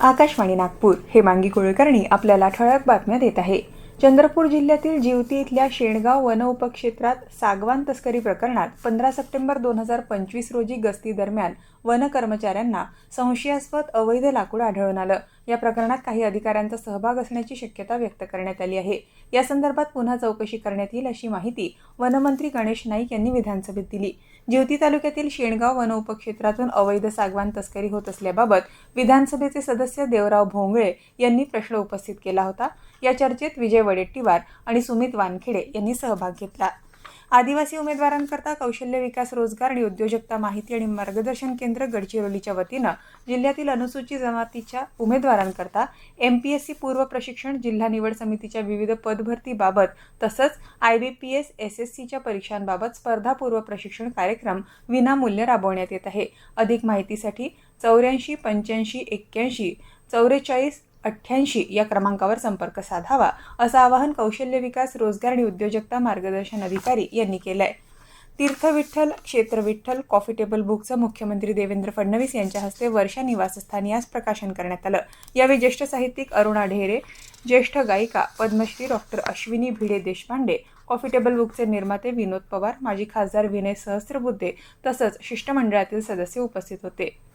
आकाशवाणी नागपूर हेमांगी कुलकर्णी आपल्याला ठळक बातम्या देत आहे। चंद्रपूर जिल्ह्यातील जिवती इथल्या शेणगाव वन उपक्षेत्रात सागवान तस्करी प्रकरणात 15 सप्टेंबर 2025 रोजी गस्ती दरम्यान वन कर्मचाऱ्यांना संशयास्पद अवैध लाकूड आढळून आलं। या प्रकरणात काही अधिकाऱ्यांचा सहभाग असण्याची शक्यता व्यक्त करण्यात आली आहे। या संदर्भात पुन्हा चौकशी करण्यात येईल अशी माहिती वनमंत्री गणेश नाईक यांनी विधानसभेत दिली। जिवती तालुक्यातील शेणगाव वन उपक्षेत्रातून अवैध सागवान तस्करी होत असल्याबाबत विधानसभेचे सदस्य देवराव भोंगळे यांनी प्रश्न उपस्थित केला होता। या चर्चेत विजय वडेट्टीवार आणि सुमित वानखेडे यांनी सहभाग घेतला। आदिवासी उमेदवारांकरता कौशल्य विकास, रोजगार आणि उद्योजकता माहिती आणि मार्गदर्शन केंद्र गडचिरोलीच्या वतीनं जिल्ह्यातील अनुसूचित जमातीच्या उमेदवारांकरता MPSC पूर्व प्रशिक्षण, जिल्हा निवड समितीच्या विविध पदभरतीबाबत तसंच IBPS SSCच्या परीक्षांबाबत स्पर्धापूर्व प्रशिक्षण कार्यक्रम विनामूल्य राबवण्यात येत आहे। अधिक माहितीसाठी 84 85 81 44 88 या क्रमांकावर संपर्क साधावा असं आवाहन कौशल्य विकास, रोजगार आणि उद्योजकता मार्गदर्शन अधिकारी यांनी केलं आहे। तीर्थ विठ्ठल क्षेत्र विठ्ठल कॉफी टेबल बुकचं मुख्यमंत्री देवेंद्र फडणवीस यांच्या हस्ते वर्षा निवासस्थानी आज प्रकाशन करण्यात आलं। यावेळी ज्येष्ठ साहित्यिक अरुणा ढेरे, ज्येष्ठ गायिका Padmashri doctor Ashwini Bhide Deshpande, coffee table बुकचे निर्माते विनोद पवार, माजी खासदार विनय सहस्त्रबुद्धे तसंच शिष्टमंडळातील सदस्य उपस्थित होते।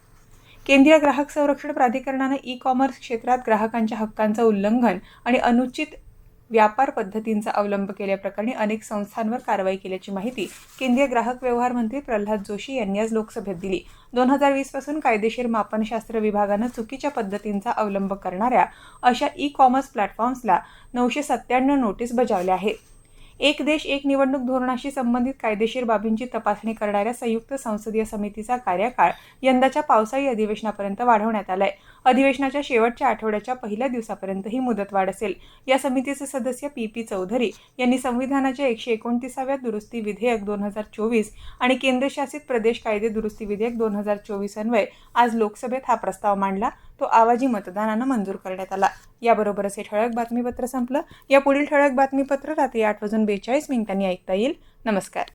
केंद्रीय ग्राहक संरक्षण प्राधिकरणाने ई-कॉमर्स क्षेत्रात ग्राहकांच्या हक्कांचं उल्लंघन आणि अनुचित व्यापार पद्धतींचा अवलंब केल्याप्रकरणी अनेक संस्थांवर कारवाई केल्याची माहिती केंद्रीय ग्राहक व्यवहार मंत्री प्रल्हाद जोशी यांनी आज लोकसभेत दिली। 2020 पासून कायदेशीर मापनशास्त्र विभागानं चुकीच्या पद्धतींचा अवलंब करणाऱ्या अशा ई-कॉमर्स प्लॅटफॉर्म्सला 997 नोटीस बजावल्या आहेत। एक देश एक निवडणूक धोरणाशी संबंधित कायदेशीर बाबींची तपासणी करणाऱ्या संयुक्त संसदीय समितीचा कार्यकाळ यंदाच्या पावसाळी अधिवेशनापर्यंत वाढवण्यात आलाय। अधिवेशनाच्या शेवटच्या आठवड्याच्या पहिल्या दिवसापर्यंत ही मुदतवाढ असेल। या समितीचे सदस्य PP चौधरी यांनी संविधानाच्या 129व्या दुरुस्ती विधेयक 2024 आणि केंद्रशासित प्रदेश कायदे दुरुस्ती विधेयक 2024 अन्वये आज लोकसभेत हा प्रस्ताव मांडला। तो आवाजी मतदानानं मंजूर करण्यात आला। याबरोबरच हे ठळक बातमीपत्र संपलं। या पुढील ठळक बातमीपत्र रात्री 8:42 ऐकता येईल। नमस्कार।